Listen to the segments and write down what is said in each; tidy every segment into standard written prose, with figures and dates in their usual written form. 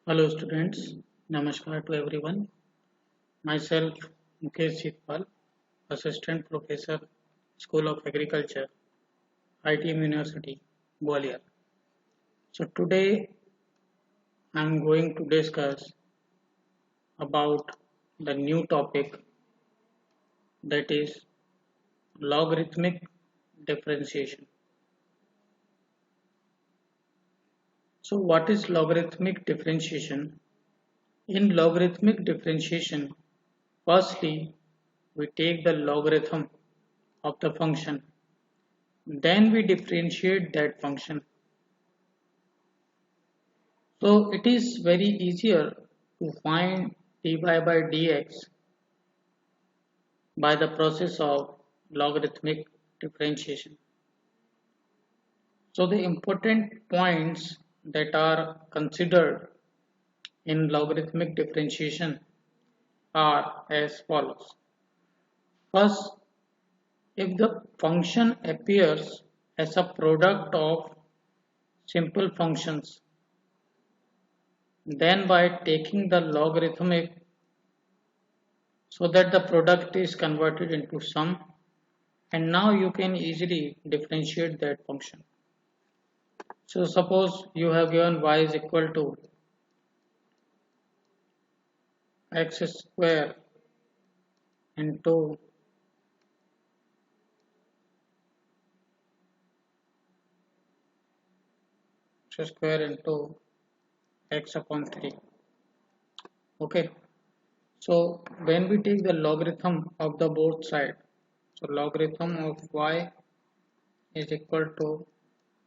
Hello students, Namaskar to everyone. Myself Mukesh Chitpal, Assistant Professor, School of Agriculture, ITM University, Gwalior. So today I am going to discuss about the new topic, that is logarithmic differentiation. So what is logarithmic differentiation? In logarithmic differentiation, firstly we take the logarithm of the function. Then we differentiate that function. So it is very easier to find dy by dx by the process of logarithmic differentiation. So the important points that are considered in logarithmic differentiation are as follows. First, if the function appears as a product of simple functions, then by taking the logarithmic so that the product is converted into sum, and now you can easily differentiate that function. So suppose you have given y is equal to x square into x upon 3. Okay, so when we take the logarithm of the both side, so logarithm of y is equal to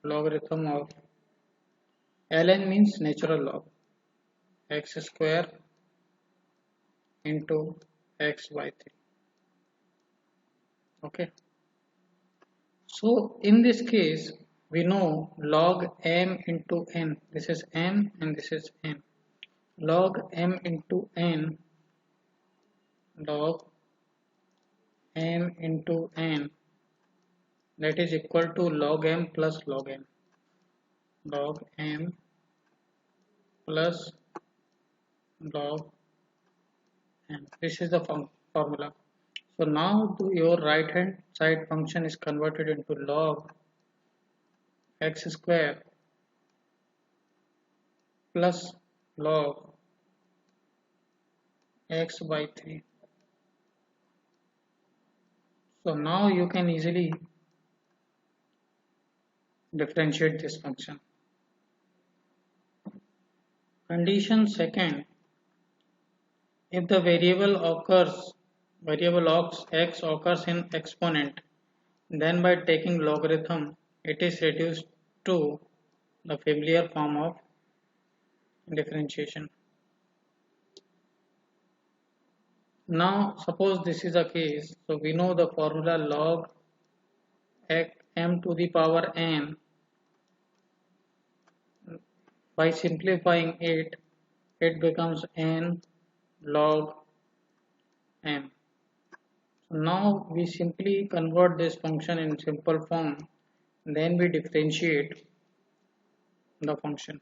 logarithm of ln means natural log x square into x by 3. Okay, so in this case we know log m into n, this is m and this is n, log m into n, log m into n, that is equal to log m plus log n, log m plus log n. This is the formula. So now your right hand side function is converted into log x square plus log x by 3. So now you can easily differentiate this function. Condition second, if the variable x occurs in exponent, then by taking logarithm, it is reduced to the familiar form of differentiation. Now suppose this is a case, so we know the formula log m to the power n. By simplifying it, it becomes n log m. So now we simply convert this function in simple form, then we differentiate the function.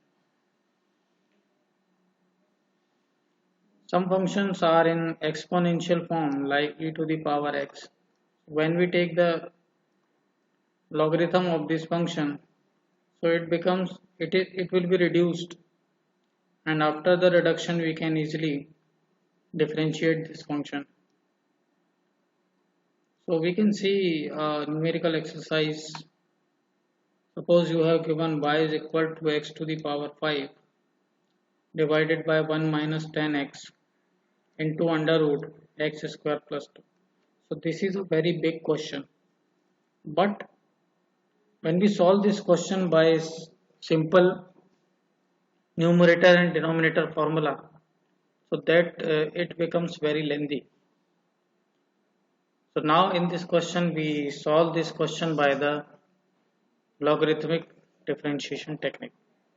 Some functions are in exponential form like e to the power x. When we take the logarithm of this function, so it will be reduced, and after the reduction we can easily differentiate this function. So we can see a numerical exercise. Suppose you have given y is equal to x to the power 5 divided by 1 minus 10x into under root x square plus 2. So this is a very big question. But when we solve this question by simple numerator and denominator formula, so that it becomes very lengthy. So now in this question we solve this question by the logarithmic differentiation technique.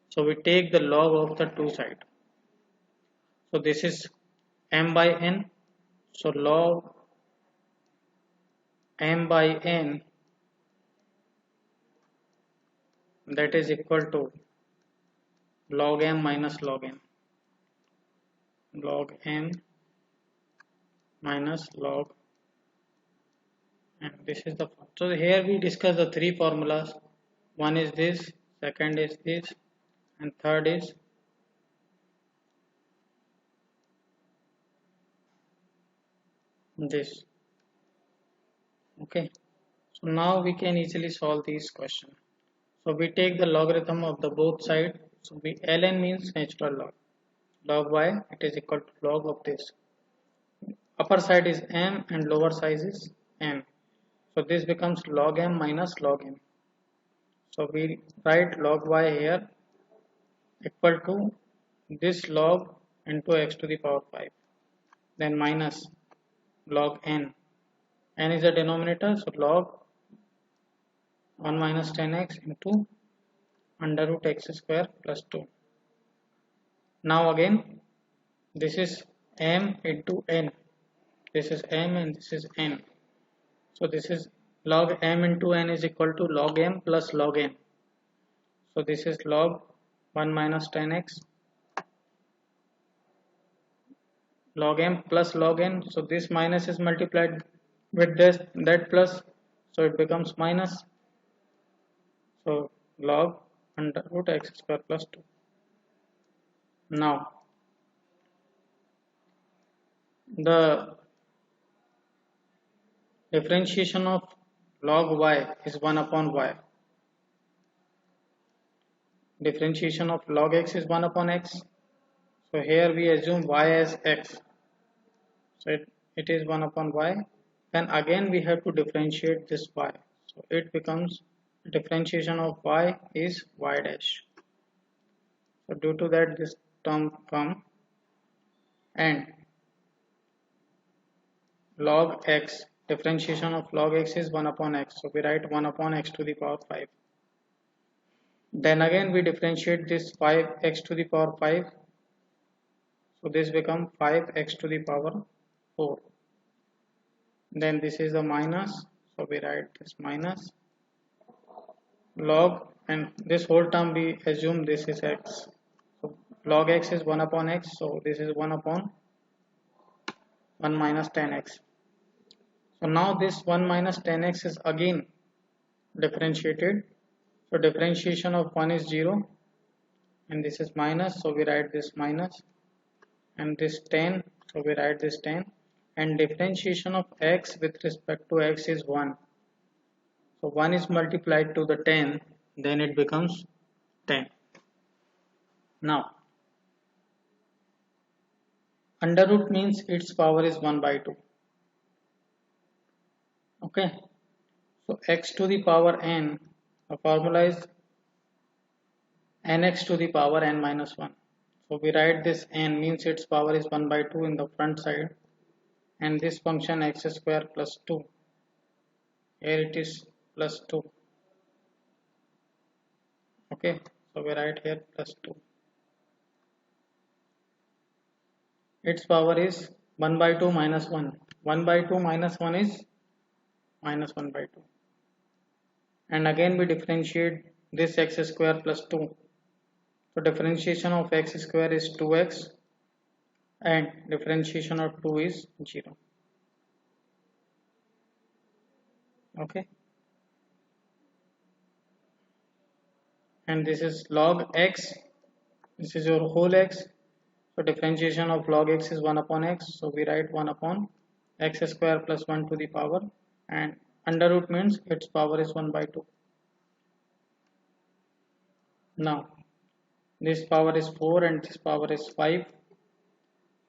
So we take the log of the two sides. So this is m by n. So log m by n, that is equal to log m minus log n. log m minus log, and this is the, so here we discuss the three formulas. One is this, second is this, and third is this. Okay, so now we can easily solve these questions. So we take the logarithm of the both side. So we ln means natural log. Log y, it is equal to log of this. Upper side is m and lower side is m. So this becomes log m minus log m. So we write log y here equal to this log into x to the power 5. Then minus log n. N is the denominator, so log 1 minus 10x into under root x square plus 2. Now again, this is m into n. This is m and this is n. So this is log m into n is equal to log m plus log n. So this is log 1 minus 10x log m plus log n. So this minus is multiplied with this that plus, so it becomes minus. So log under root x square plus 2. Now the differentiation of log y is 1 upon y. Differentiation of log x is 1 upon x. So here we assume y as x. So it is 1 upon y. Then again we have to differentiate this y. So it becomes differentiation of y is y dash. So due to that this term come, and log x, differentiation of log x is 1 upon x. So we write 1 upon x to the power 5. Then again we differentiate this 5x to the power 5. So this becomes 5x to the power 4. Then this is the minus. So we write this minus log, and this whole term we assume this is x. So log x is 1 upon x. So this is 1 upon 1 minus 10x. So now this 1 minus 10x is again differentiated. So differentiation of 1 is 0 and this is minus, so we write this minus, and this 10, so we write this 10, and differentiation of x with respect to x is 1. So 1 is multiplied to the 10, then it becomes 10. Now under root means its power is 1 by 2. Okay, so x to the power n, the formula is nx to the power n minus 1. So we write this n means its power is 1 by 2 in the front side, and this function x square plus 2, here it is plus 2. Okay, so we write here plus 2. Its power is 1 by 2 minus 1. 1 by 2 minus 1 is minus 1 by 2. And again we differentiate this x square plus 2. So differentiation of x square is 2x and differentiation of 2 is 0. Okay. And this is log x. This is your whole x. So differentiation of log x is 1 upon x. So we write 1 upon x square plus 1 to the power, and under root means its power is 1 by 2. Now this power is 4 and this power is 5.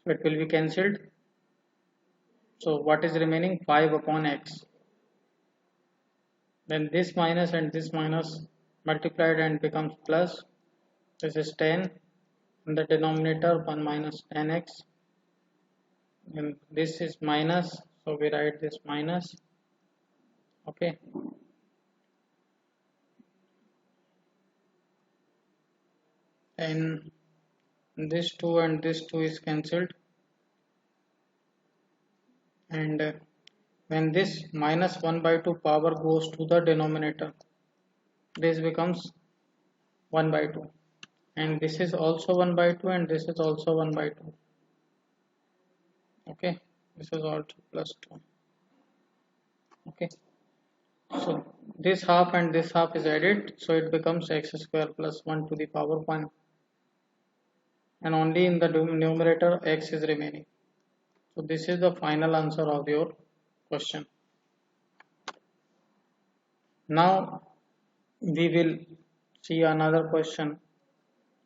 So it will be cancelled. So what is remaining? 5 upon x. Then this minus and this minus multiplied and becomes plus. This is 10 in the denominator, 1 minus 10x. And this is minus, so we write this minus. Okay. And this 2 and this 2 is cancelled, and when this minus 1 by 2 power goes to the denominator, this becomes 1 by 2, and this is also 1 by 2 and this is also 1 by 2. Okay, this is also plus 2. Okay, so this half and this half is added, so it becomes x square plus 1 to the power 1, and only in the numerator x is remaining. So this is the final answer of your question. Now we will see another question.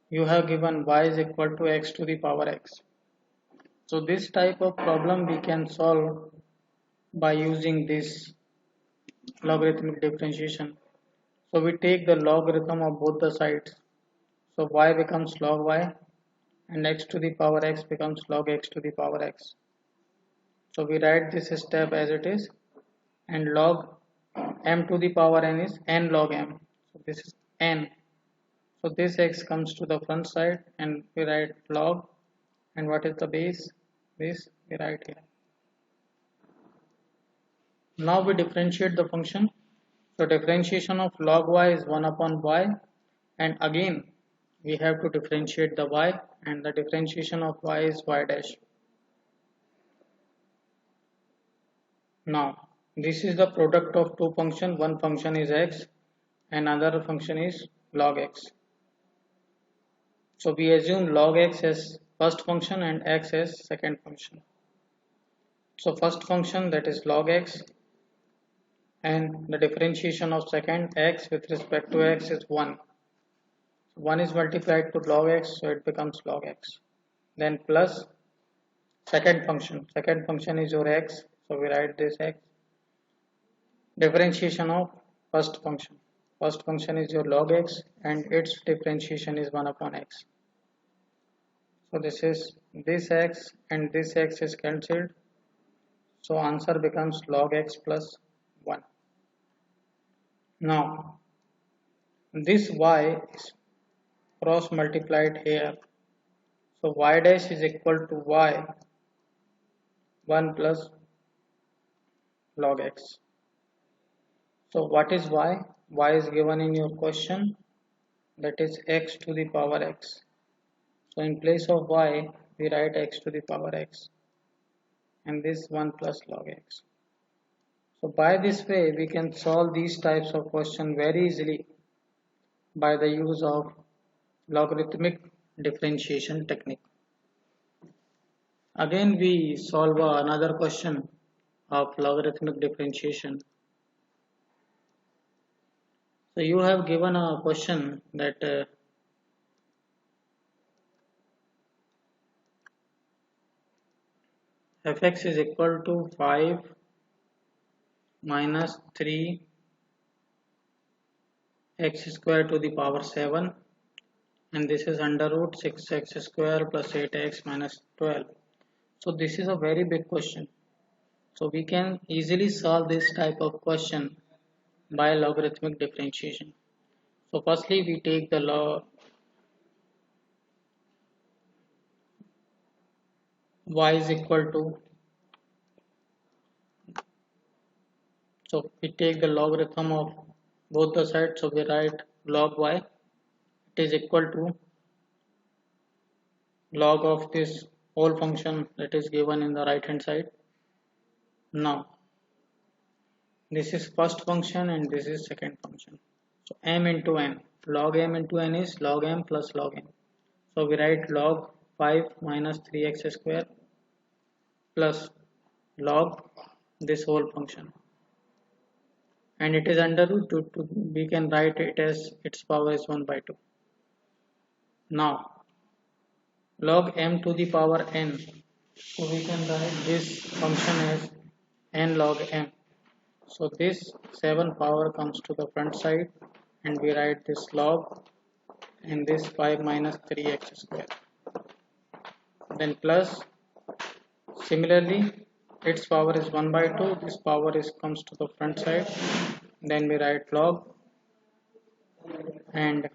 You have given y is equal to x to the power x. So this type of problem we can solve by using this logarithmic differentiation. So we take the logarithm of both the sides. So y becomes log y and x to the power x becomes log x to the power x. So we write this step as it is, and log m to the power n is n log m. So this is n. So this x comes to the front side and we write log, and what is the base? This we write here. Now we differentiate the function. So differentiation of log y is 1 upon y, and again we have to differentiate the y, and the differentiation of y is y dash. Now this is the product of two functions. One function is x and another function is log x. So we assume log x as first function and x as second function. So first function, that is log x, and the differentiation of second x with respect to x is 1. So 1 is multiplied to log x, so it becomes log x. Then plus second function is your x, so we write this x. Differentiation of first function is your log x and its differentiation is 1 upon x. So this is this x and this x is cancelled, so answer becomes log x plus 1. Now this y is cross multiplied here, so y dash is equal to y 1 plus log x. So what is y? Y is given in your question, that is x to the power x. So in place of y we write x to the power x, and this 1 plus log x. So by this way we can solve these types of questions very easily by the use of logarithmic differentiation technique. Again we solve another question of logarithmic differentiation. So you have given a question that fx is equal to 5 minus 3 x square to the power 7, and this is under root 6x square plus 8x minus 12. So this is a very big question. So we can easily solve this type of question by logarithmic differentiation. So firstly we take the law y is equal to, so we take the logarithm of both the sides, so we write log y, it is equal to log of this whole function that is given in the right hand side. Now this is first function and this is second function. So m into n, log m into n is log m plus log n. So we write log 5 minus 3x square plus log this whole function, and it is under root 2, we can write it as its power is 1 by 2. Now log m to the power n, so we can write this function as n log m. So this 7 power comes to the front side and we write this log and this 5 minus 3x square. Then plus, similarly its power is 1 by 2, this power comes to the front side, then we write log and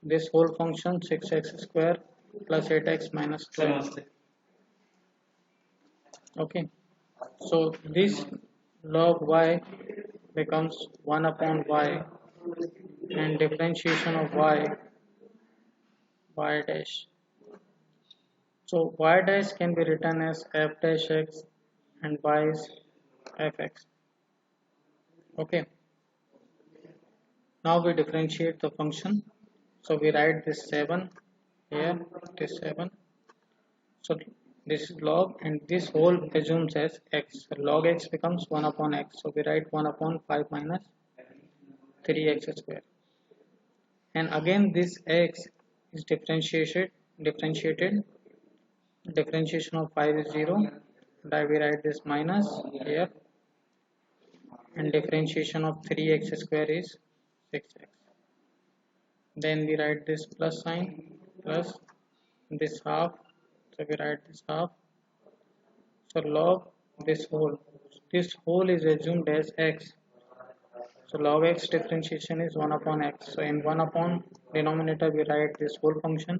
this whole function 6x square plus 8x minus 12. Okay, so this log y becomes 1 upon y, and differentiation of y dash So y dash can be written as f dash x and y is fx. Okay. Now we differentiate the function. So we write this 7 here, it is 7. So this is log and this whole assumes as x. So log x becomes 1 upon x. So we write 1 upon 5 minus 3x square. And again this x is differentiated. Differentiation of 5 is 0. And I will write this minus here. And differentiation of 3x square is 6x. Then we write this plus sign plus this half. So we write this half. So log this whole is assumed as x. So log x differentiation is 1 upon x. So in 1 upon denominator we write this whole function.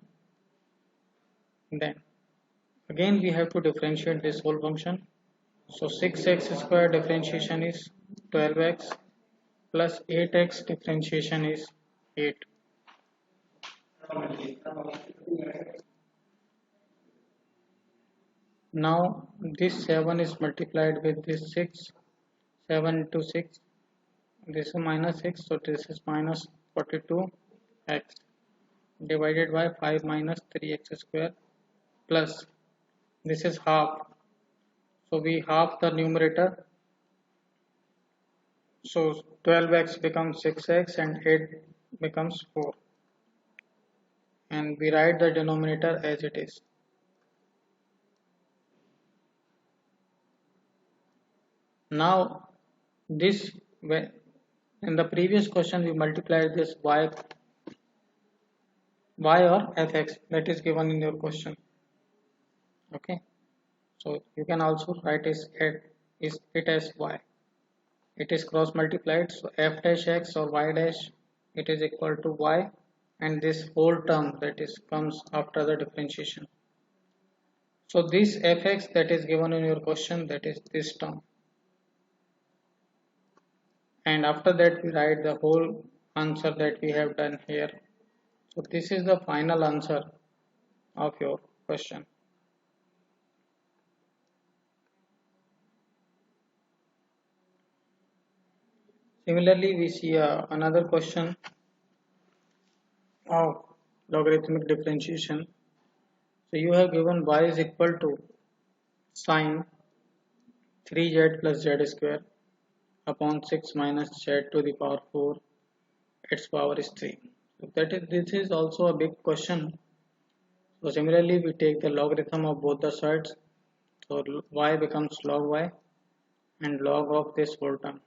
Then again we have to differentiate this whole function. So 6x square differentiation is 12x plus 8x differentiation is 8. Now this 7 is multiplied with this 6. 7 into 6. This is minus 6. So this is minus 42x divided by 5 minus 3x square plus this is half. So we half the numerator. So 12x becomes 6x and 8 becomes 4. And we write the denominator as it is. Now this in the previous question we multiplied this y or fx that is given in your question. Okay, so you can also write it as y. It is cross multiplied, so f dash x or y dash it is equal to y, and this whole term that is comes after the differentiation. So this fx that is given in your question, that is this term. And after that we write the whole answer that we have done here. So this is the final answer of your question. Similarly, we see another question of logarithmic differentiation. So you have given y is equal to sine 3z plus z square upon 6 minus z to the power 4, its power is 3. So this is also a big question. So similarly we take the logarithm of both the sides. So y becomes log y and log of this whole term.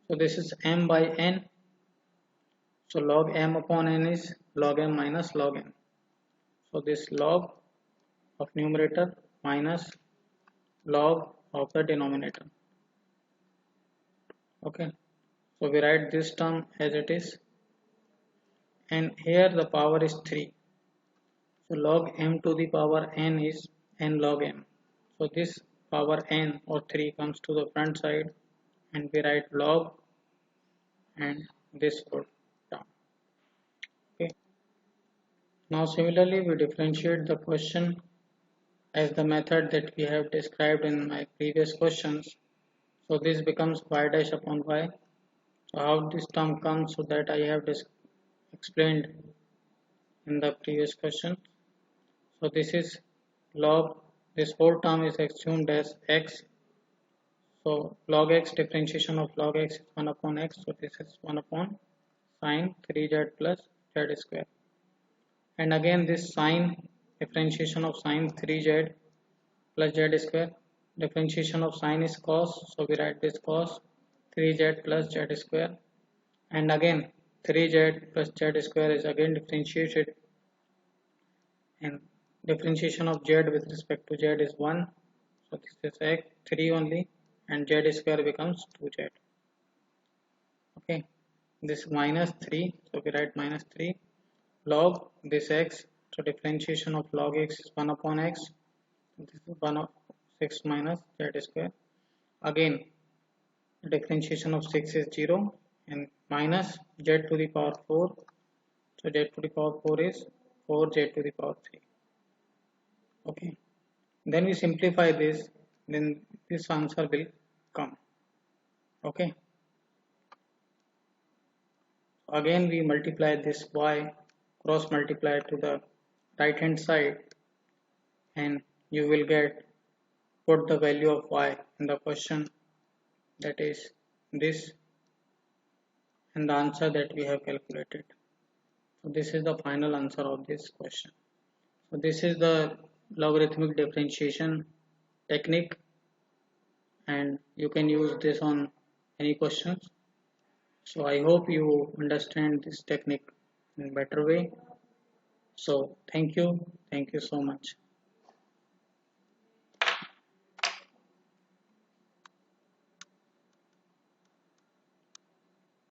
So this is m by n. So log m upon n is log m minus log n. So this log of numerator minus log of the denominator. Okay, so we write this term as it is, and here the power is 3. So log m to the power n is n log m. So this power n or 3 comes to the front side, and we write log and this whole term. Okay. Now similarly we differentiate the question as the method that we have described in my previous questions. So this becomes y dash upon y. So how this term comes, so that I have explained in the previous question. So this is log, this whole term is assumed as x. So log x differentiation of log x is 1 upon x. So this is 1 upon sine 3z plus z square. And again this sine differentiation of sine 3z plus z square. Differentiation of sine is cos. So we write this cos 3z plus z square. And again 3z plus z square is again differentiated. And differentiation of z with respect to z is 1. So this is x 3 only. And z square becomes 2z. Okay, this minus 3, so we write minus 3 log this x. So differentiation of log x is 1 upon x. This is 1 of 6 minus z square. Again differentiation of 6 is 0 and minus z to the power 4. So z to the power 4 is 4z to the power 3. Okay, then we simplify this, then this answer will come. Okay, again we multiply this y, cross multiply to the right hand side, and you will get, put the value of y in the question, that is this, and the answer that we have calculated. So this is the final answer of this question. So this is the logarithmic differentiation technique, and you can use this on any questions. So I hope you understand this technique in a better way. So thank you so much.